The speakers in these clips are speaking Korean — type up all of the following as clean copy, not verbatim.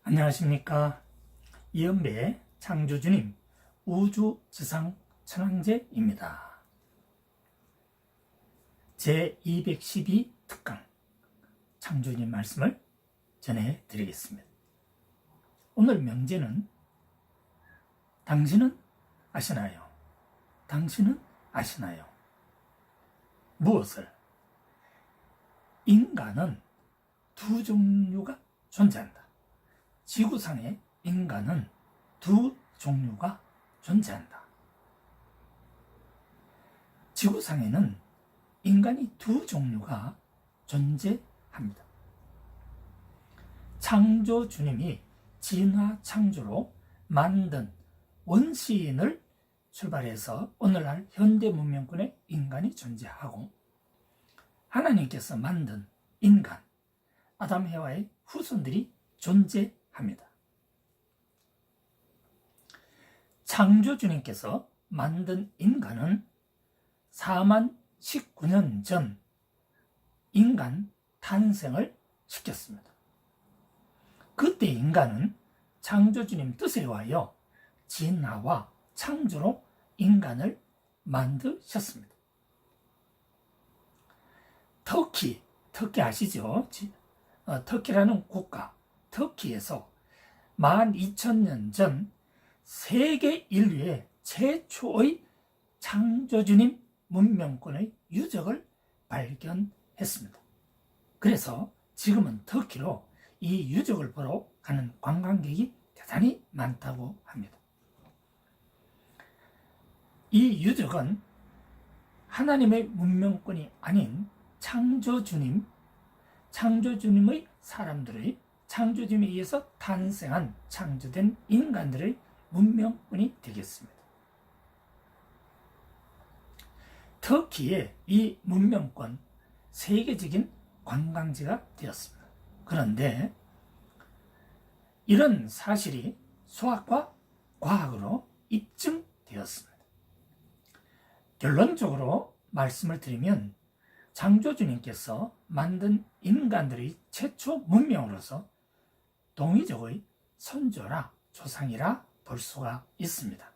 안녕하십니까. 이연배의 창조주님 우주지상천왕제입니다. 제212특강 창조주님 말씀을 전해드리겠습니다. 오늘 명제는 당신은 아시나요? 당신은 아시나요? 무엇을? 인간은 두 종류가 존재한다. 지구상의 인간은 두 종류가 존재한다. 지구상에는 인간이 두 종류가 존재합니다. 창조주님이 진화 창조로 만든 원시인을 출발해서 오늘날 현대 문명권의 인간이 존재하고, 하나님께서 만든 인간, 아담 해와의 후손들이 존재합니다. 창조주님께서 만든 인간은 4만 19년 전 인간 탄생을 시켰습니다. 그때 인간은 창조주님 뜻에 의하여 진화와 창조로 인간을 만드셨습니다. 터키 아시죠? 터키라는 국가, 터키에서 12,000년 전 세계 인류의 최초의 창조주님 문명권의 유적을 발견했습니다. 그래서 지금은 터키로 이 유적을 보러 가는 관광객이 대단히 많다고 합니다. 이 유적은 하나님의 문명권이 아닌 창조주님의 사람들의, 창조주님에 의해서 탄생한 창조된 인간들의 문명권이 되겠습니다. 터키의 이 문명권 세계적인 관광지가 되었습니다. 그런데 이런 사실이 수학과 과학으로 입증되었습니다. 결론적으로 말씀을 드리면 창조주님께서 만든 인간들의 최초 문명으로서 동이족의 선조라 조상이라 볼 수가 있습니다.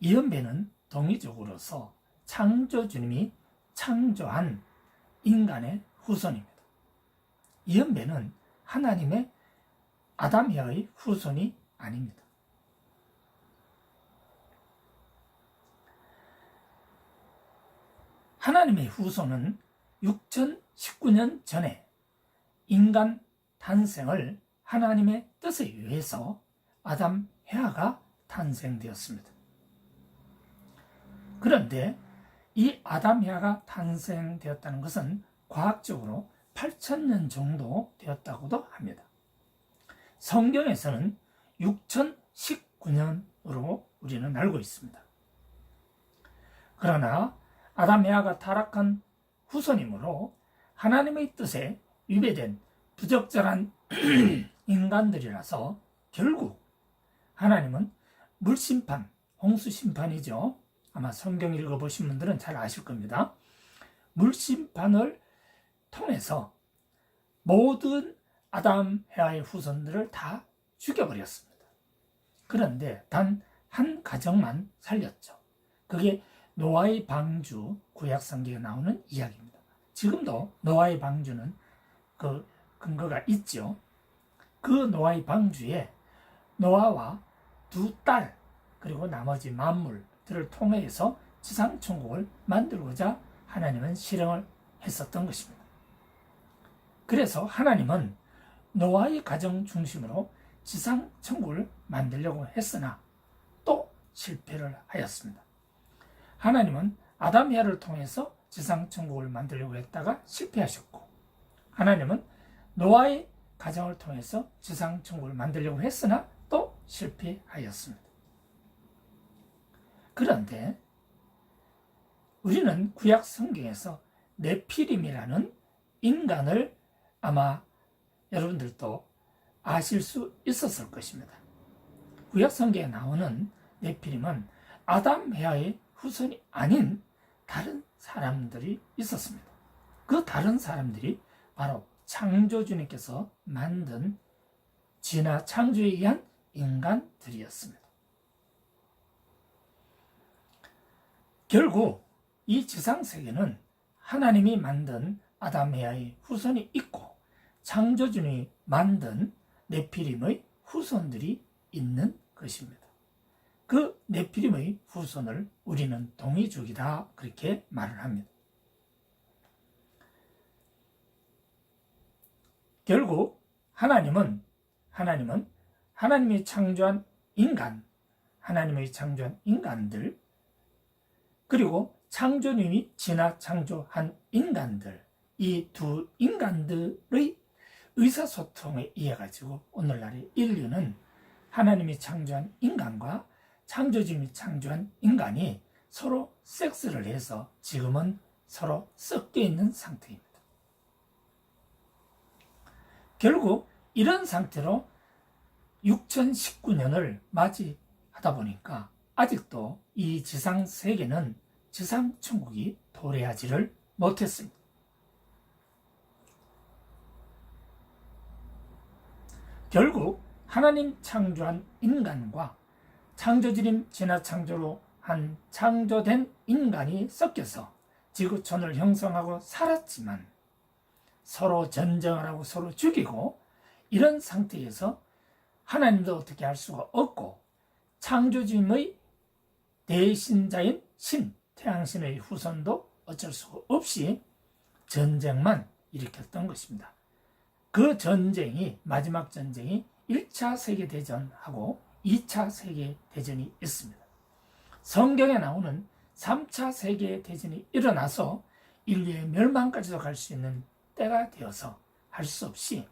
이연배는 동이족으로서 창조주님이 창조한 인간의 후손입니다. 이연배는 하나님의 아담이와의 후손이 아닙니다. 하나님의 후손은 6019년 전에 인간 탄생을 하나님의 뜻에 의해서 아담, 해아가 탄생되었습니다. 그런데 이 아담, 해아가 탄생되었다는 것은 과학적으로 8,000년 정도 되었다고도 합니다. 성경에서는 6019년으로 우리는 알고 있습니다. 그러나 아담, 해아가 타락한 후손이므로 하나님의 뜻에 위배된 부적절한 인간들이라서 결국 하나님은 물심판, 홍수심판이죠. 아마 성경 읽어보신 분들은 잘 아실 겁니다. 물심판을 통해서 모든 아담, 해아의 후손들을 다 죽여버렸습니다. 그런데 단 한 가정만 살렸죠. 그게 노아의 방주, 구약성경에 나오는 이야기입니다. 지금도 노아의 방주는 그 근거가 있죠. 그 노아의 방주에 노아와 두 딸, 그리고 나머지 만물들을 통해서 지상천국을 만들고자 하나님은 실행을 했었던 것입니다. 그래서 하나님은 노아의 가정 중심으로 지상천국을 만들려고 했으나 또 실패를 하였습니다. 하나님은 아담, 해아를 통해서 지상천국을 만들려고 했다가 실패하셨고, 하나님은 노아의 가정을 통해서 지상천국을 만들려고 했으나 또 실패하였습니다. 그런데 우리는 구약 성경에서 네피림이라는 인간을 아마 여러분들도 아실 수 있었을 것입니다. 구약 성경에 나오는 네피림은 아담, 해아의 후손이 아닌 다른 사람들이 있었습니다. 그 다른 사람들이 바로 창조주님께서 만든 진화 창조에 의한 인간들이었습니다. 결국 이 지상세계는 하나님이 만든 아담 에아의 후손이 있고 창조주님이 만든 네피림의 후손들이 있는 것입니다. 그 네피림의 후손을 우리는 동이족이다 그렇게 말을 합니다. 결국 하나님이 창조한 인간, 하나님의 창조한 인간들, 그리고 창조님이 진화 창조한 인간들, 이 두 인간들의 의사소통에 의해 가지고 오늘날의 인류는 하나님이 창조한 인간과 창조주님이 창조한 인간이 서로 섹스를 해서 지금은 서로 섞여 있는 상태입니다. 결국 이런 상태로 6019년을 맞이하다 보니까 아직도 이 지상 세계는 지상 천국이 도래하지를 못했습니다. 결국 하나님 창조한 인간과 창조주님 진화 창조로 한 창조된 인간이 섞여서 지구촌을 형성하고 살았지만 서로 전쟁을 하고 서로 죽이고 이런 상태에서 하나님도 어떻게 할 수가 없고 창조주님의 대신자인 신, 태양신의 후손도 어쩔 수가 없이 전쟁만 일으켰던 것입니다. 그 전쟁이 마지막 전쟁이 1차 세계대전하고 2차 세계대전이 있습니다. 성경에 나오는 3차 세계대전이 일어나서 인류의 멸망까지도 갈 수 있는 때가 되어서 할 수 없이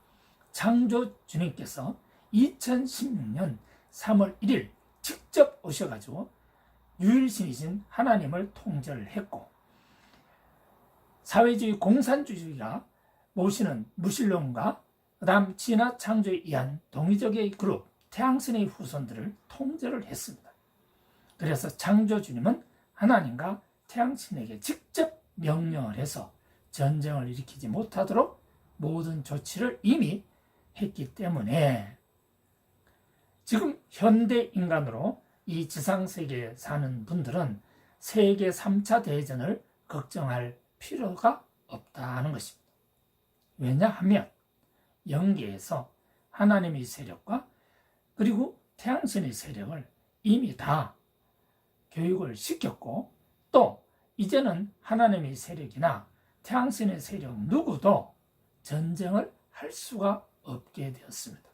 창조주님께서 2016년 3월 1일 직접 오셔가지고 유일신이신 하나님을 통제를 했고 사회주의 공산주의가 모시는 무신론과 그 다음 진화 창조에 의한 동의적의 그룹 태양신의 후손들을 통제를 했습니다. 그래서 창조주님은 하나님과 태양신에게 직접 명령을 해서 전쟁을 일으키지 못하도록 모든 조치를 이미 했기 때문에 지금 현대 인간으로 이 지상세계에 사는 분들은 세계 3차 대전을 걱정할 필요가 없다는 것입니다. 왜냐하면 영계에서 하나님의 세력과 그리고 태양신의 세력을 이미 다 교육을 시켰고 또 이제는 하나님의 세력이나 태양신의 세력 누구도 전쟁을 할 수가 없게 되었습니다.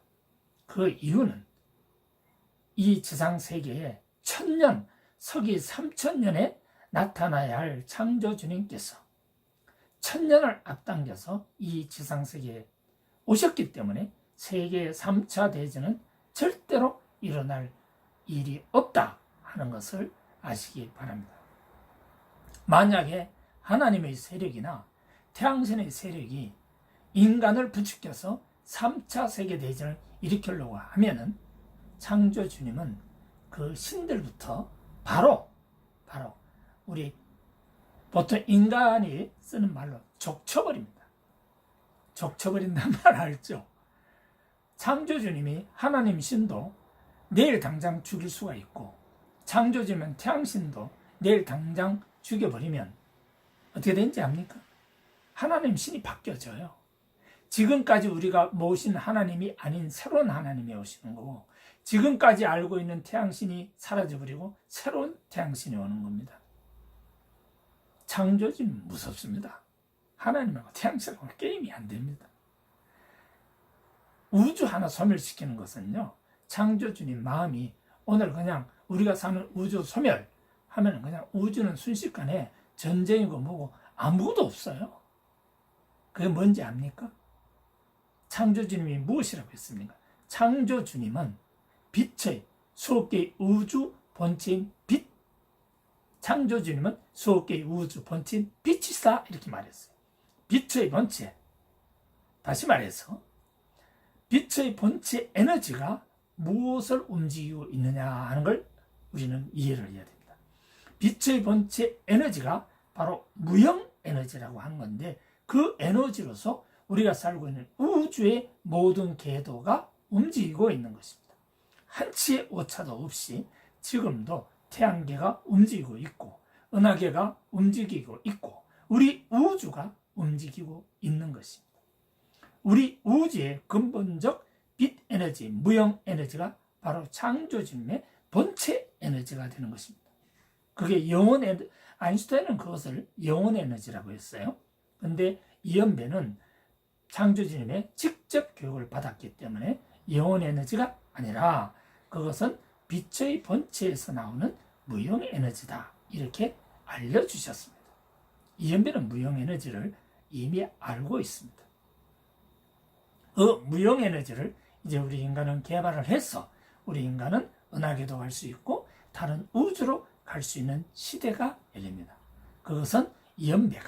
그 이유는 이 지상세계에 천년, 서기 3000년에 나타나야 할 창조주님께서 천년을 앞당겨서 이 지상세계에 오셨기 때문에 세계 3차 대전은 절대로 일어날 일이 없다 하는 것을 아시기 바랍니다. 만약에 하나님의 세력이나 태양신의 세력이 인간을 부추겨서 3차 세계대전을 일으키려고 하면은 창조주님은 그 신들부터 바로 우리 보통 인간이 쓰는 말로 족쳐버립니다. 족쳐버린다는 말 알죠? 창조주님이 하나님 신도 내일 당장 죽일 수가 있고 창조주면 태양신도 내일 당장 죽여버리면 어떻게 되는지 압니까? 하나님 신이 바뀌어져요. 지금까지 우리가 모신 하나님이 아닌 새로운 하나님이 오시는 거고 지금까지 알고 있는 태양신이 사라져버리고 새로운 태양신이 오는 겁니다. 창조주는 무섭습니다. 하나님하고 태양신하고 게임이 안 됩니다. 우주 하나 소멸시키는 것은요, 창조주님 마음이 오늘 그냥 우리가 사는 우주 소멸하면 그냥 우주는 순식간에 전쟁이고 뭐고 아무것도 없어요. 그게 뭔지 압니까? 창조주님이 무엇이라고 했습니까? 창조주님은 빛의 수억 개의 우주 본체인 빛. 창조주님은 수억 개의 우주 본체인 빛이다 이렇게 말했어요. 빛의 본체. 다시 말해서 빛의 본체 에너지가 무엇을 움직이고 있느냐 하는 걸 우리는 이해를 해야 됩니다. 빛의 본체 에너지가 바로 무형 에너지라고 하는 건데 그 에너지로서 우리가 살고 있는 우주의 모든 궤도가 움직이고 있는 것입니다. 한치의 오차도 없이 지금도 태양계가 움직이고 있고 은하계가 움직이고 있고 우리 우주가 움직이고 있는 것입니다. 우리 우주의 근본적 빛 에너지, 무형 에너지가 바로 창조주님의 본체 에너지가 되는 것입니다. 그게 영혼 에너지, 아인슈타인은 그것을 영혼 에너지라고 했어요. 근데 이연배는 창조주님의 직접 교육을 받았기 때문에 영혼 에너지가 아니라 그것은 빛의 본체에서 나오는 무형 에너지다. 이렇게 알려주셨습니다. 이연배는 무형 에너지를 이미 알고 있습니다. 그 무형 에너지를 이제 우리 인간은 개발을 해서 우리 인간은 은하계도 갈 수 있고 다른 우주로 갈 수 있는 시대가 열립니다. 그것은 이연배가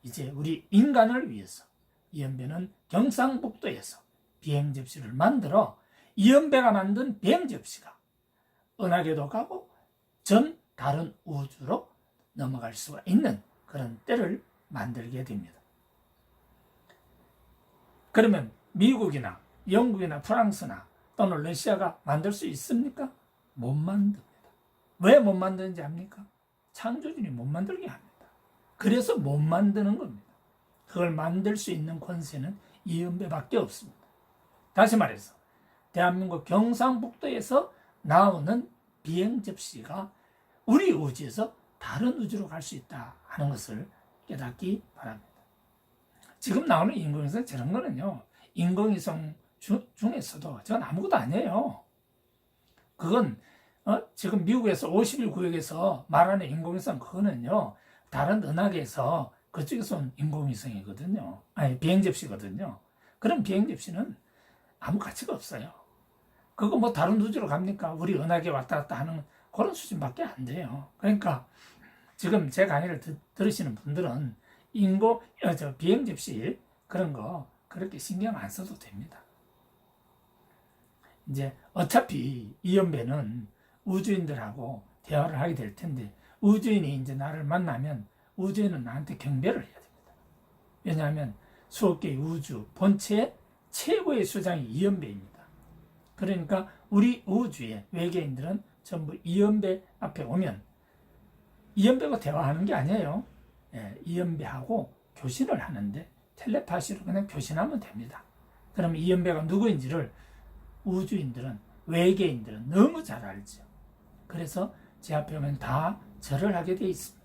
이제 우리 인간을 위해서 이연배는 경상북도에서 비행접시를 만들어 이연배가 만든 비행접시가 은하계도 가고 전 다른 우주로 넘어갈 수가 있는 그런 때를 만들게 됩니다. 그러면 미국이나 영국이나 프랑스나 또는 러시아가 만들 수 있습니까? 못 만듭니다. 왜 못 만드는지 압니까? 창조주님이 못 만들게 합니다. 그래서 못 만드는 겁니다. 그걸 만들 수 있는 권세는 이연배밖에 없습니다. 다시 말해서 대한민국 경상북도에서 나오는 비행접시가 우리 우주에서 다른 우주로 갈 수 있다 하는 것을 깨닫기 바랍니다. 지금 나오는 인공위성 저런 거는요, 인공위성 중에서도 저건 아무것도 아니에요. 그건 지금 미국에서 50일 구역에서 말하는 인공위성 그거는요, 다른 은하계에서 그쪽에서 온 인공위성이거든요. 아니 비행접시거든요. 그런 비행접시는 아무 가치가 없어요. 그거 뭐 다른 우주로 갑니까? 우리 은하계 왔다 갔다 하는 그런 수준밖에 안 돼요. 그러니까 지금 제 강의를 들으시는 분들은 비행접시 그런 거 그렇게 신경 안 써도 됩니다. 이제 어차피 이연배는 우주인들하고 대화를 하게 될 텐데 우주인이 이제 나를 만나면 우주인은 나한테 경배를 해야 됩니다. 왜냐하면 수억 개의 우주 본체의 최고의 수장이 이연배입니다. 그러니까 우리 우주의 외계인들은 전부 이연배 앞에 오면 이연배가 대화하는 게 아니에요. 이연배하고 교신을 하는데 텔레파시로 그냥 교신하면 됩니다. 그럼 이연배가 누구인지를 우주인들은 외계인들은 너무 잘 알죠. 그래서 제 앞에 오면 다 절을 하게 돼 있습니다.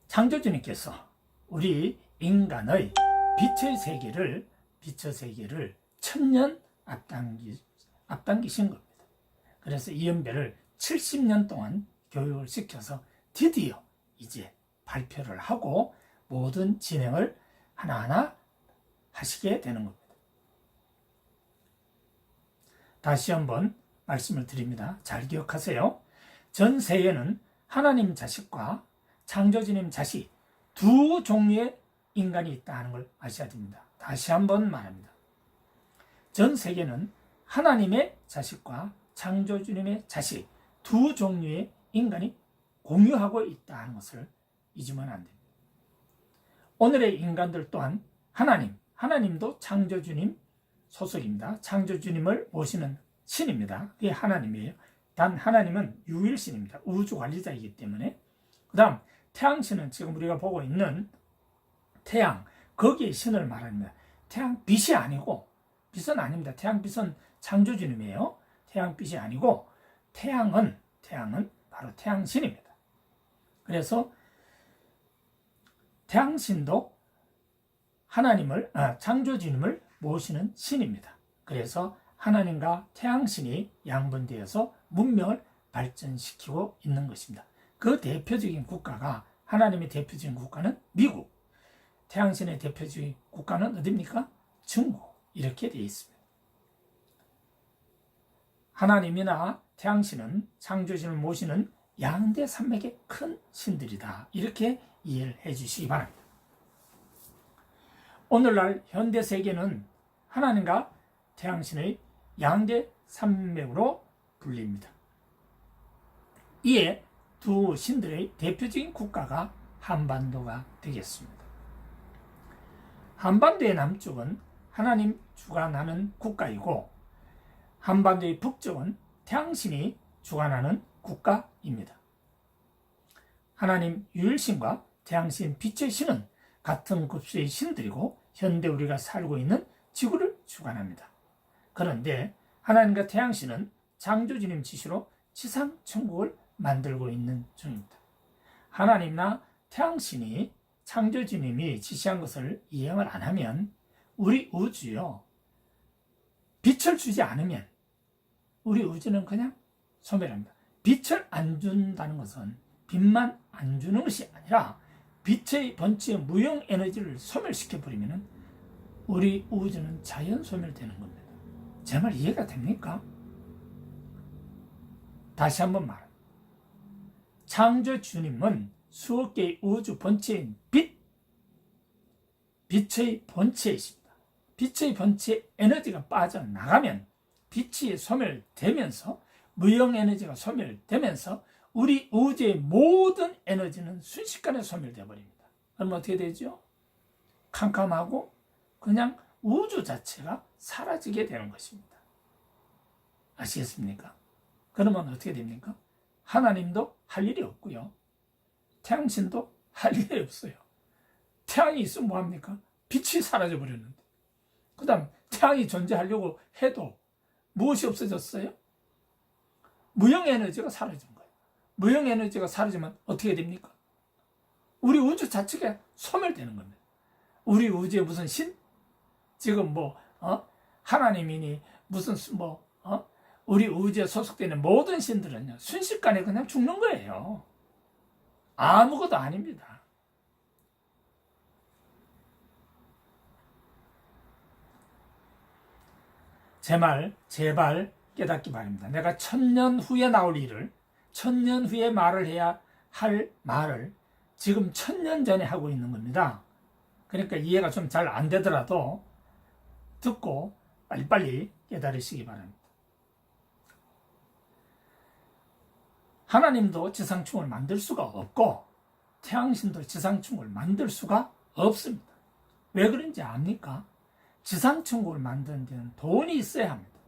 창조주님께서 우리 인간의 빛의 세계를 1000년 앞당기신 겁니다. 그래서 이연배를 70년 동안 교육을 시켜서 드디어 이제 발표를 하고 모든 진행을 하나하나 하시게 되는 겁니다. 다시 한번 말씀을 드립니다. 잘 기억하세요. 전 세계는 하나님 자식과 창조주님 자식 두 종류의 인간이 있다 하는 걸 아셔야 됩니다. 다시 한번 말합니다. 전 세계는 하나님의 자식과 창조주님의 자식 두 종류의 인간이 공유하고 있다 하는 것을 잊으면 안 됩니다. 오늘의 인간들 또한 하나님도 창조주님 소속입니다. 창조주님을 모시는 신입니다. 그게 하나님이에요. 단 하나님은 유일신입니다. 우주관리자이기 때문에. 그 다음 태양신은 지금 우리가 보고 있는 태양, 거기에 신을 말합니다. 태양빛이 아니고 빛은 아닙니다. 태양빛은 창조주님이에요. 태양빛이 아니고 태양은 바로 태양신입니다. 그래서 태양신도 창조주님을 모시는 신입니다. 그래서 하나님과 태양신이 양분되어서 문명을 발전시키고 있는 것입니다. 그 대표적인 국가가 하나님의 대표적인 국가는 미국, 태양신의 대표적인 국가는 어디입니까? 중국. 이렇게 되어 있습니다. 하나님이나 태양신은 창조신을 모시는 양대 산맥의 큰 신들이다. 이렇게 이해를 해주시기 바랍니다. 오늘날 현대 세계는 하나님과 태양신의 양대 산맥으로 불립니다. 이에 두 신들의 대표적인 국가가 한반도가 되겠습니다. 한반도의 남쪽은 하나님 주관하는 국가이고 한반도의 북쪽은 태양신이 주관하는 국가입니다. 하나님 유일신과 태양신 빛의 신은 같은 급수의 신들이고 현대 우리가 살고 있는 지구를 주관합니다. 그런데 하나님과 태양신은 창조주님 지시로 지상천국을 만들고 있는 중입니다. 하나님이나 태양신이 창조주님이 지시한 것을 이행을 안 하면 우리 우주요, 빛을 주지 않으면 우리 우주는 그냥 소멸합니다. 빛을 안 준다는 것은 빛만 안 주는 것이 아니라 빛의 번치의 무형 에너지를 소멸시켜버리면 우리 우주는 자연 소멸되는 겁니다. 제 말 이해가 됩니까? 다시 한번 말합니다. 창조주님은 수억 개의 우주 본체인 빛의 본체이십니다. 빛의 본체의 에너지가 빠져나가면 빛이 소멸되면서 무형 에너지가 소멸되면서 우리 우주의 모든 에너지는 순식간에 소멸되어 버립니다. 그럼 어떻게 되죠? 캄캄하고 그냥 우주 자체가 사라지게 되는 것입니다. 아시겠습니까? 그러면 어떻게 됩니까? 하나님도 할 일이 없고요. 태양신도 할 일이 없어요. 태양이 있으면 뭐합니까? 빛이 사라져 버렸는데. 그 다음 태양이 존재하려고 해도 무엇이 없어졌어요? 무형 에너지가 사라진 거예요. 무형 에너지가 사라지면 어떻게 됩니까? 우리 우주 자체가 소멸되는 겁니다. 우리 우주에 무슨 신? 지금 하나님이니 무슨 우리 우주에 소속되는 모든 신들은요, 순식간에 그냥 죽는 거예요. 아무것도 아닙니다. 제 말 제발 깨닫기 바랍니다. 내가 1000년 후에 나올 일을, 1000년 후에 말을 해야 할 말을 지금 1000년 전에 하고 있는 겁니다. 그러니까 이해가 좀 잘 안 되더라도 듣고 빨리빨리 깨달으시기 바랍니다. 하나님도 지상충을 만들 수가 없고 태양신도 지상충을 만들 수가 없습니다. 왜 그런지 압니까? 지상천국을 만드는 데는 돈이 있어야 합니다.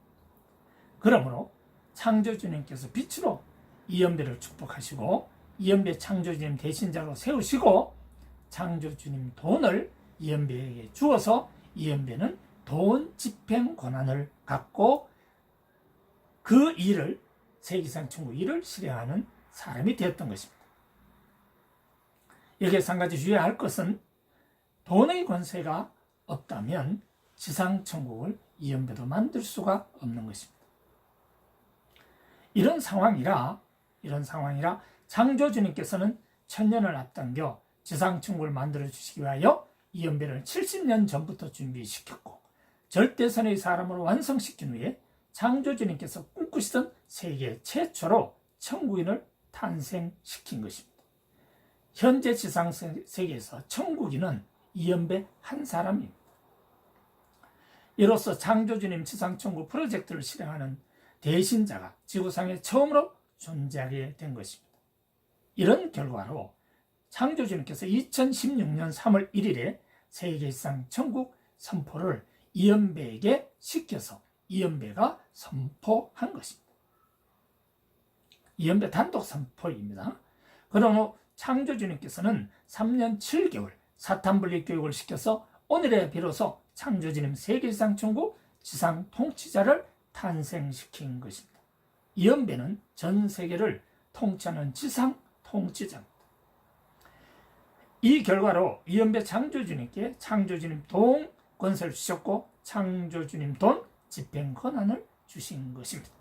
그러므로 창조주님께서 빛으로 이연배를 축복하시고 이연배 창조주님 대신자로 세우시고 창조주님 돈을 이연배에게 주어서 이연배는 돈 집행 권한을 갖고 그 일을 세계상천국 일을 실행하는 사람이 되었던 것입니다. 여기에서 한 가지 주의해야 할 것은 돈의 권세가 없다면 지상천국을 이연배도 만들 수가 없는 것입니다. 이런 상황이라 창조주님께서는 1000년을 앞당겨 지상천국을 만들어 주시기 위하여 이연배를 70년 전부터 준비시켰고 절대선의 사람으로 완성시킨 후에 창조주님께서 꿈꾸시던 세계 최초로 천국인을 탄생시킨 것입니다. 현재 지상세계에서 천국인은 이연배 한 사람입니다. 이로써 창조주님 지상천국 프로젝트를 실행하는 대신자가 지구상에 처음으로 존재하게 된 것입니다. 이런 결과로 창조주님께서 2016년 3월 1일에 세계지상 천국 선포를 이연배에게 시켜서 이연배가 선포한 것입니다. 이연배 단독 선포입니다. 그런 후 창조주님께서는 3년 7개월 사탄분리 교육을 시켜서 오늘에 비로소 창조주님 세계지상 천국 지상 통치자를 탄생시킨 것입니다. 이연배는 전 세계를 통치하는 지상 통치자입니다. 이 결과로 이연배 창조주님께 창조주님 돈 권세를 주셨고 창조주님 돈 집행 권한을 주신 것입니다.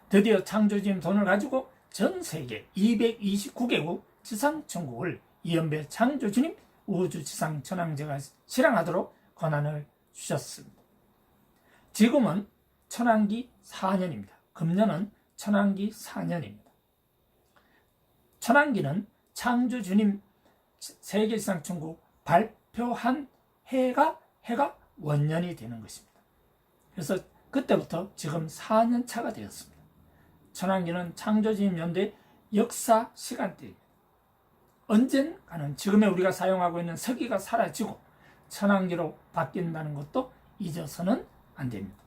드디어 창조주님 돈을 가지고 전 세계 229개국 지상천국을 이연배 창조주님 우주지상천왕제가 실행하도록 권한을 주셨습니다. 지금은 천왕기 4년입니다. 금년은 천왕기 4년입니다. 천왕기는 창조주님 세계지상천국 발표한 해가 원년이 되는 것입니다. 그래서 그때부터 지금 4년 차가 되었습니다. 천왕기는 창조주님 연대 역사 시간대입니다. 언젠가는 지금의 우리가 사용하고 있는 석유가 사라지고 천황제로 바뀐다는 것도 잊어서는 안 됩니다.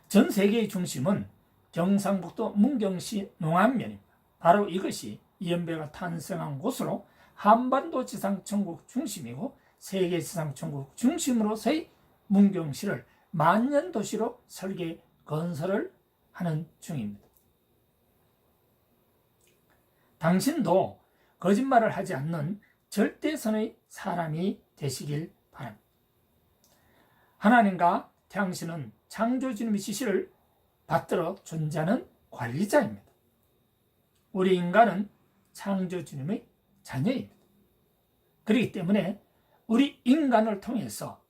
전 세계의 중심은 경상북도 문경시 농안면입니다. 바로 이것이 이연배가 탄생한 곳으로 한반도 지상천국 중심이고 세계 지상천국 중심으로서의 문경시를 만년도시로 설계 건설을 하는 중입니다. 당신도 거짓말을 하지 않는 절대선의 사람이 되시길 바랍니다. 하나님과 당신은 창조주님의 지시를 받들어 존재하는 관리자입니다. 우리 인간은 창조주님의 자녀입니다. 그렇기 때문에 우리 인간을 통해서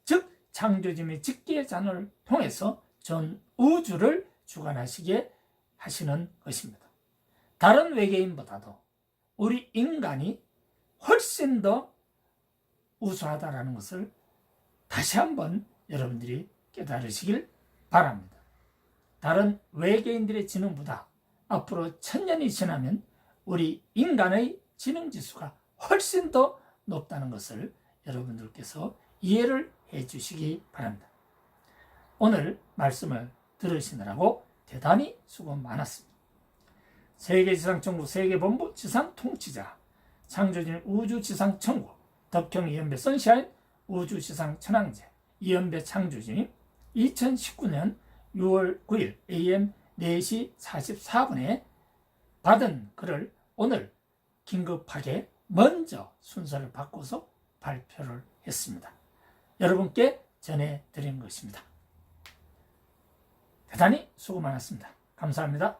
즉 창조주님의 직계자를 통해서 전 우주를 주관하시게 하시는 것입니다. 다른 외계인보다도 우리 인간이 훨씬 더 우수하다는 것을 다시 한번 여러분들이 깨달으시길 바랍니다. 다른 외계인들의 지능보다 앞으로 1000년이 지나면 우리 인간의 지능지수가 훨씬 더 높다는 것을 여러분들께서 이해를 해 주시기 바랍니다. 오늘 말씀을 들으시느라고 대단히 수고 많았습니다. 세계지상천국 세계본부 지상통치자 창조주님 우주지상천국 덕형 이연배 선샤인 우주지상천왕제 이연배 창조주님 2019년 6월 9일 AM 4시 44분에 받은 글을 오늘 긴급하게 먼저 순서를 바꿔서 발표를 했습니다. 여러분께 전해드린 것입니다. 대단히 수고 많았습니다. 감사합니다.